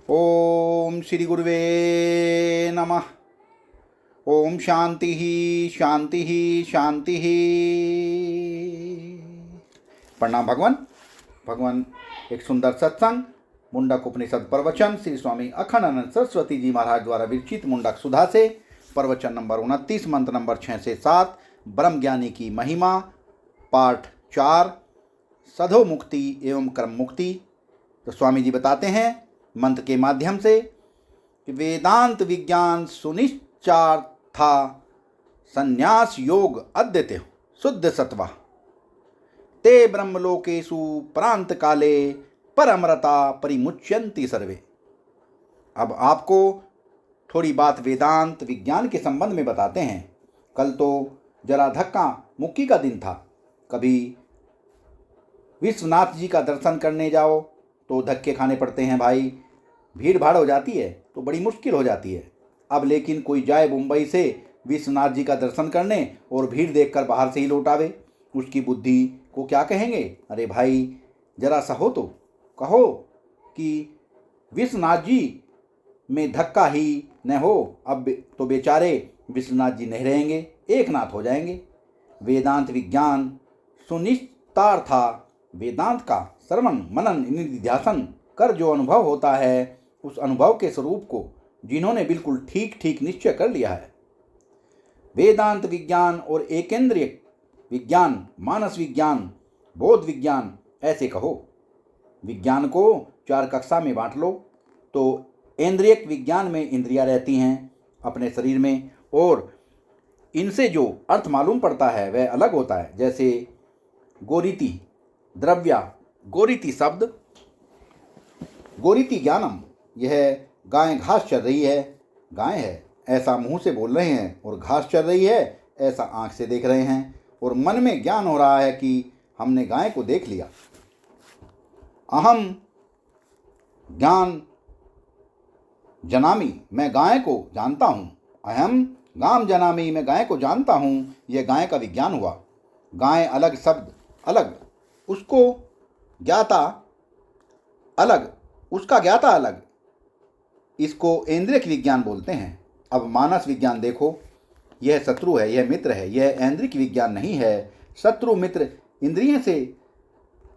ओम श्री गुरुवे नमः। ओम शांति ही शांति ही शांति ही। प्रणाम भगवान। भगवान एक सुंदर सत्संग मुंडक उपनिषद प्रवचन श्री स्वामी अखंडानंद सरस्वती जी महाराज द्वारा विरचित मुंडक सुधा से प्रवचन नंबर 29 मंत्र नंबर 6 से 7 ब्रह्म ज्ञानी की महिमा पाठ 4 सधो मुक्ति एवं कर्म मुक्ति। तो स्वामी जी बताते हैं मंत्र के माध्यम से कि वेदांत विज्ञान सुनिश्चार था संन्यास योग अद्वितीय शुद्ध सत्वा ते ब्रह्मलोकेषु प्रांत काले परमरता परिमुच्यन्ति सर्वे। अब आपको थोड़ी बात वेदांत विज्ञान के संबंध में बताते हैं। कल तो जरा धक्का मुक्की का दिन था। कभी विश्वनाथ जी का दर्शन करने जाओ तो धक्के खाने पड़ते हैं भाई, भीड़ भाड़ हो जाती है तो बड़ी मुश्किल हो जाती है। अब लेकिन कोई जाए मुंबई से विश्वनाथ जी का दर्शन करने और भीड़ देखकर बाहर से ही लौट आवे, उसकी बुद्धि को क्या कहेंगे? अरे भाई जरा सा हो तो कहो कि विश्वनाथ जी में धक्का ही न हो, अब तो बेचारे विश्वनाथ जी नहीं रहेंगे, एक नाथ हो जाएंगे। वेदांत विज्ञान सुनिश्चितार था। वेदांत का श्रवण मनन निधिध्यासन कर जो अनुभव होता है, उस अनुभव के स्वरूप को जिन्होंने बिल्कुल ठीक ठीक निश्चय कर लिया है। वेदांत विज्ञान और एकेंद्रिय विज्ञान, मानस विज्ञान, बोध विज्ञान ऐसे कहो। विज्ञान को 4 कक्षा में बांट लो तो इंद्रियक विज्ञान में इंद्रियां रहती हैं अपने शरीर में, और इनसे जो अर्थ मालूम पड़ता है वह अलग होता है। जैसे गोरीति द्रव्या, गोरीति शब्द, गोरीति ज्ञानम, यह गाय घास चर रही है, गाय है ऐसा मुंह से बोल रहे हैं, और घास चर रही है ऐसा आंख से देख रहे हैं, और मन में ज्ञान हो रहा है कि हमने गाय को देख लिया। अहम ज्ञान जनामी, मैं गाय को जानता हूँ। अहम गाम जनामी, मैं गाय को जानता हूँ, यह गाय का विज्ञान हुआ। गाय अलग शब्द अलग, उसको ज्ञाता अलग, उसका ज्ञाता अलग, इसको इंद्रियक विज्ञान बोलते हैं। अब मानस विज्ञान देखो, यह शत्रु है, यह मित्र है, यह इंद्रियक विज्ञान नहीं है। शत्रु मित्र इंद्रिय से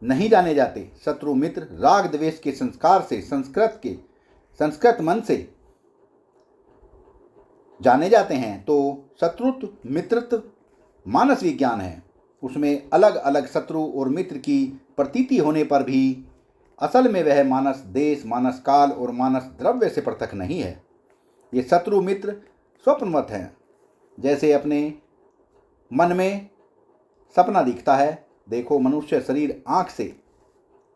नहीं जाने जाते। शत्रु मित्र राग द्वेष के संस्कार से, संस्कृत मन से जाने जाते हैं। तो शत्रुत्व मित्रत्व मानस विज्ञान है। उसमें अलग अलग शत्रु और मित्र की प्रतीति होने पर भी असल में वह मानस देश, मानस काल और मानस द्रव्य से पृथक नहीं है। ये शत्रु मित्र स्वप्नवत हैं। जैसे अपने मन में सपना दिखता है, देखो मनुष्य शरीर आँख से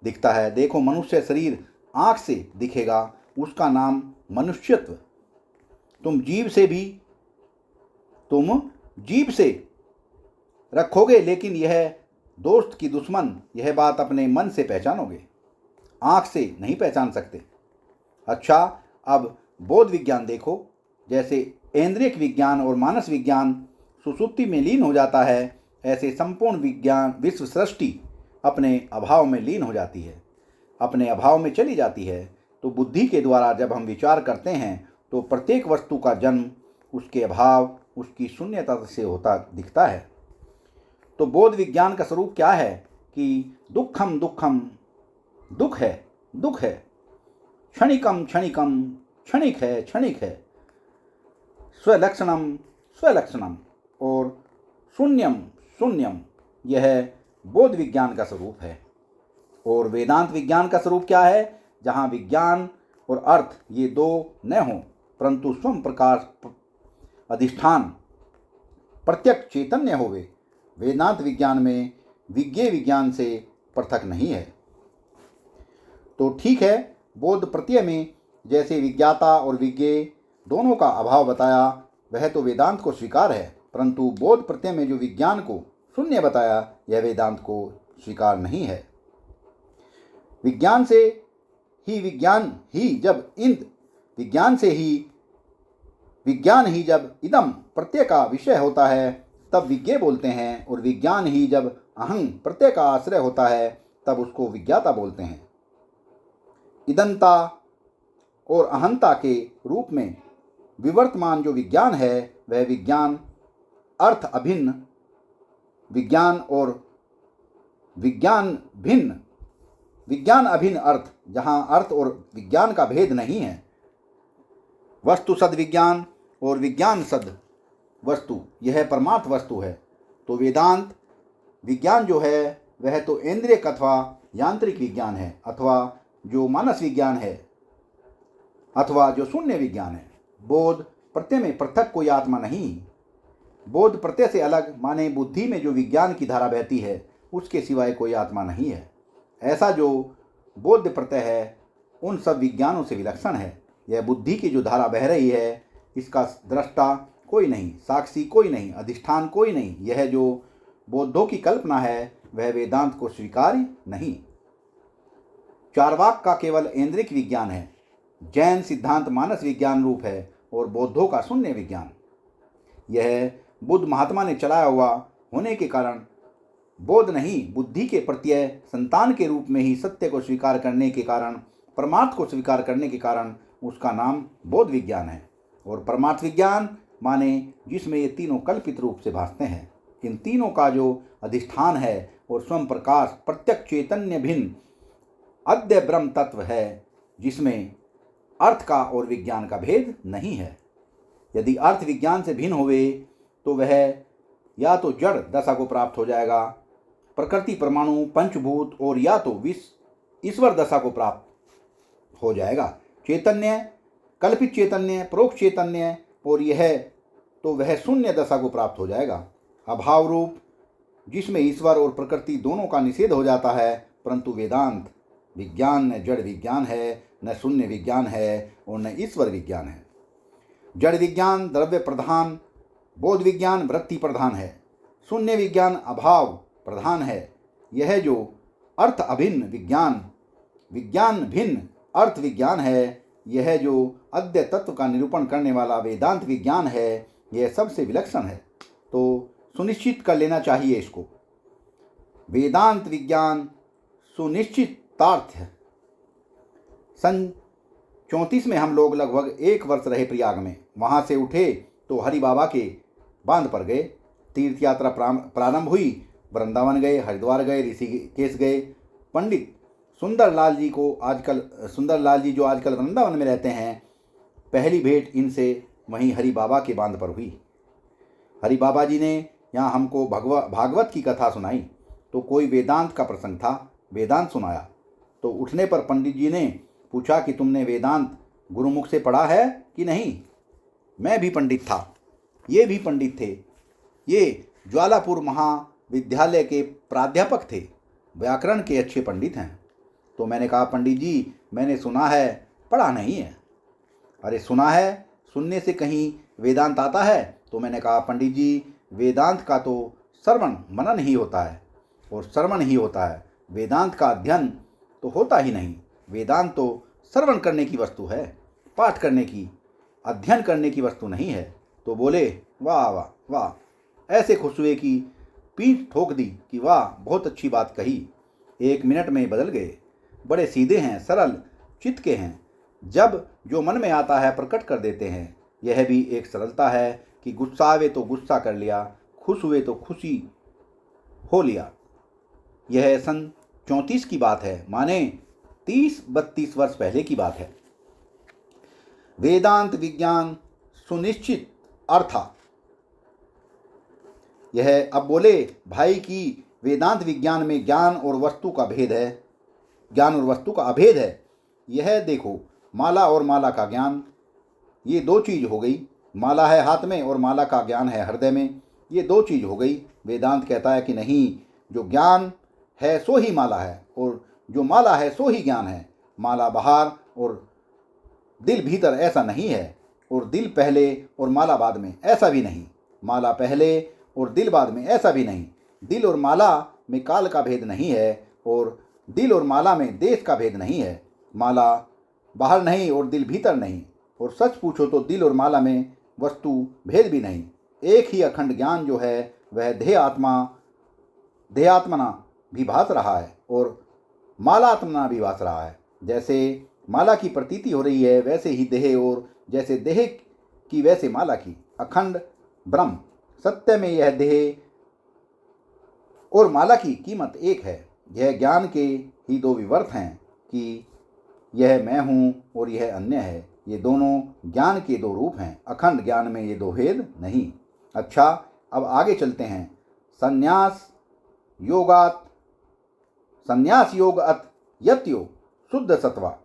दिखता है, देखो मनुष्य शरीर आँख से दिखेगा, उसका नाम मनुष्यत्व। तुम जीभ से रखोगे, लेकिन यह दोस्त की दुश्मन, यह बात अपने मन से पहचानोगे, आँख से नहीं पहचान सकते। अच्छा, अब बोध विज्ञान देखो। जैसे इंद्रियक विज्ञान और मानस विज्ञान सुसुप्ति में लीन हो जाता है, ऐसे संपूर्ण विज्ञान विश्व सृष्टि अपने अभाव में लीन हो जाती है, अपने अभाव में चली जाती है। तो बुद्धि के द्वारा जब हम विचार करते हैं तो प्रत्येक वस्तु का जन्म उसके अभाव, उसकी शून्यता से होता दिखता है। तो बोध विज्ञान का स्वरूप क्या है कि दुखम दुखम, दुख है, दुख है, क्षणिकम क्षणिकम, क्षणिक है, क्षणिक है, स्वलक्षणम स्वलक्षणम, और शून्यम शून्यम, यह बोध विज्ञान का स्वरूप है। और वेदांत विज्ञान का स्वरूप क्या है? जहाँ विज्ञान और अर्थ ये दो न हों, परंतु स्वयं प्रकाश अधिष्ठान प्रत्यक्ष चैतन्य होवे। वेदांत विज्ञान में विज्ञेय विज्ञान से पृथक नहीं है। तो ठीक है, बोध प्रत्यय में जैसे विज्ञाता और विज्ञेय दोनों का अभाव बताया, वह तो वेदांत को स्वीकार है, परंतु बोध प्रत्यय में जो विज्ञान को शून्य बताया, यह वेदांत को स्वीकार नहीं है। विज्ञान से ही विज्ञान ही जब विज्ञान ही जब इदम प्रत्यय का विषय होता है तब विज्ञेय बोलते हैं, और विज्ञान ही जब अहं प्रत्यय का आश्रय होता है तब उसको विज्ञाता बोलते हैं। इदंता और अहंता के रूप में विवर्तमान जो विज्ञान है वह विज्ञान अर्थ अभिन्न विज्ञान और विज्ञान अभिन्न अर्थ, जहाँ अर्थ और विज्ञान का भेद नहीं है। वस्तु सद विज्ञान और विज्ञान सद वस्तु, यह परमार्थ वस्तु है। तो वेदांत विज्ञान जो है वह तो इंद्रियक अथवा यांत्रिक विज्ञान है, अथवा जो मानस विज्ञान है, अथवा जो शून्य विज्ञान है। बोध प्रत्यय में पृथक कोई आत्मा नहीं। बोध प्रत्यय से अलग माने बुद्धि में जो विज्ञान की धारा बहती है उसके सिवाय कोई आत्मा नहीं है। ऐसा जो बोध प्रत्यय है उन सब विज्ञानों से विलक्षण है। यह बुद्धि की जो धारा बह रही है इसका दृष्टा कोई नहीं, साक्षी कोई नहीं, अधिष्ठान कोई नहीं। यह जो बोधों की कल्पना है वह वेदांत को स्वीकार्य नहीं। चार्वाक का केवल ऐन्द्रिक विज्ञान है, जैन सिद्धांत मानस विज्ञान रूप है और बौद्धों का शून्य विज्ञान। यह बुद्ध महात्मा ने चलाया हुआ होने के कारण बोध नहीं, बुद्धि के प्रत्यय संतान के रूप में ही सत्य को स्वीकार करने के कारण, परमार्थ को स्वीकार करने के कारण उसका नाम बोध विज्ञान है। और परमार्थ विज्ञान माने जिसमें ये तीनों कल्पित रूप से भासते हैं। इन तीनों का जो अधिष्ठान है और स्वयं प्रकाश प्रत्यक्ष चैतन्य भिन्न अद्य ब्रह्म तत्व है, जिसमें अर्थ का और विज्ञान का भेद नहीं है। यदि अर्थ विज्ञान से भिन्न होवे तो वह या तो जड़ दशा को प्राप्त हो जाएगा, प्रकृति परमाणु पंचभूत, और या तो ईश्वर दशा को प्राप्त हो जाएगा। चैतन्य कल्पित चैतन्य, परोक्ष चैतन्य, और यह तो वह शून्य दशा को प्राप्त हो जाएगा। अभाव रूप जिसमें ईश्वर और प्रकृति दोनों का निषेध हो जाता है। परंतु वेदांत विज्ञान न जड़ विज्ञान है, न शून्य विज्ञान है और न ईश्वर विज्ञान है। जड़ विज्ञान द्रव्य प्रधान, बोध विज्ञान वृत्ति प्रधान है, शून्य विज्ञान अभाव प्रधान है। यह जो अर्थ अभिन्न विज्ञान भिन्न अर्थ विज्ञान है, यह जो अद्य तत्व का निरूपण करने वाला वेदांत विज्ञान है, यह सबसे विलक्षण है। तो सुनिश्चित कर लेना चाहिए इसको। वेदांत विज्ञान सुनिश्चितार्थ है। सन 34 में हम लोग लगभग 1 वर्ष रहे प्रयाग में। वहाँ से उठे तो हरि बाबा के बांध पर गए, तीर्थ यात्रा प्रारंभ हुई, वृंदावन गए, हरिद्वार गए, ऋषिकेश गए। पंडित सुंदरलाल जी जो आजकल वृंदावन में रहते हैं, पहली भेंट इनसे वहीं हरि बाबा के बांध पर हुई। हरि बाबा जी ने यहाँ हमको भागवत की कथा सुनाई। तो कोई वेदांत का प्रसंग था, वेदांत सुनाया। तो उठने पर पंडित जी ने पूछा कि तुमने वेदांत गुरुमुख से पढ़ा है कि नहीं। मैं भी पंडित था, ये भी पंडित थे। ये ज्वालापुर महाविद्यालय के प्राध्यापक थे, व्याकरण के अच्छे पंडित हैं। तो मैंने कहा पंडित जी मैंने सुना है, पढ़ा नहीं है। अरे सुना है, सुनने से कहीं वेदांत आता है? तो मैंने कहा पंडित जी वेदांत का तो श्रवण मनन ही होता है और श्रवण ही होता है, वेदांत का अध्ययन तो होता ही नहीं। वेदांत तो श्रवण करने की वस्तु है, पाठ करने की, अध्ययन करने की वस्तु नहीं है। तो बोले वाह वाह वाह, ऐसे खुश हुए कि पीठ ठोक दी कि वाह बहुत अच्छी बात कही। 1 मिनट में बदल गए। बड़े सीधे हैं, सरल चित्त के हैं, जब जो मन में आता है प्रकट कर देते हैं। यह भी एक सरलता है कि गुस्सा आवे तो गुस्सा कर लिया, खुश हुए तो खुशी हो लिया। यह सन 34 की बात है, माने 30-32 वर्ष पहले की बात है। वेदांत विज्ञान सुनिश्चित अर्था। यह अब बोले भाई कि वेदांत विज्ञान में ज्ञान और वस्तु का भेद है, ज्ञान और वस्तु का अभेद है। यह देखो माला और माला का ज्ञान, ये 2 चीज़ हो गई। माला है हाथ में और माला का ज्ञान है हृदय में, ये 2 चीज़ हो गई। वेदांत कहता है कि नहीं, जो ज्ञान है सो ही माला है और जो माला है सो ही ज्ञान है। माला बाहर और दिल भीतर ऐसा नहीं है, और दिल पहले और माला बाद में ऐसा भी नहीं। माला पहले और दिल बाद में ऐसा भी नहीं। दिल और माला में काल का भेद नहीं है और दिल और माला में देश का भेद नहीं है। माला बाहर नहीं और दिल भीतर नहीं, और सच पूछो तो दिल और माला में वस्तु भेद भी नहीं। एक ही अखंड ज्ञान जो है वह देहात्मना भी भास रहा है और मालात्मना भी भास रहा है। जैसे माला की प्रतीति हो रही है, वैसे ही देह, और जैसे देह की वैसे माला की। अखंड ब्रह्म सत्य में यह देह और माला की कीमत एक है। यह ज्ञान के ही दो विवर्त हैं कि यह मैं हूँ और यह अन्य है। ये दोनों ज्ञान के दो रूप हैं। अखंड ज्ञान में ये दो भेद नहीं। अच्छा, अब आगे चलते हैं। संन्यास योग अत यत्यो शुद्ध सत्वा।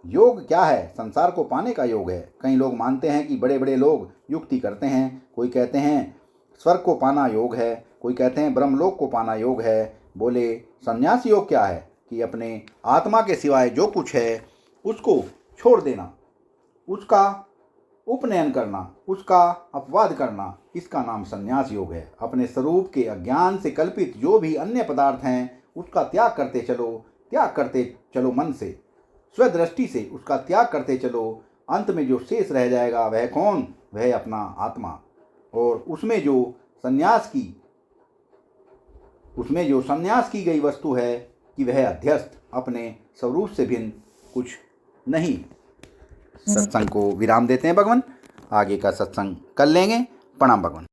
योग क्या है? संसार को पाने का योग है। कई लोग मानते हैं कि बड़े बड़े लोग युक्ति करते हैं। कोई कहते हैं स्वर्ग को पाना योग है, कोई कहते हैं ब्रह्मलोक को पाना योग है। बोले संन्यास योग क्या है? कि अपने आत्मा के सिवाय जो कुछ है उसको छोड़ देना, उसका उपनयन करना, उसका अपवाद करना, इसका नाम संन्यास योग है। अपने स्वरूप के अज्ञान से कल्पित जो भी अन्य पदार्थ हैं उसका त्याग करते चलो मन से, स्वदृष्टि से उसका त्याग करते चलो। अंत में जो शेष रह जाएगा वह कौन? वह अपना आत्मा। और उसमें जो संन्यास की गई वस्तु है कि वह अध्यस्त, अपने स्वरूप से भिन्न कुछ नहीं। सत्संग को विराम देते हैं भगवान। आगे का सत्संग कर लेंगे। प्रणाम भगवान।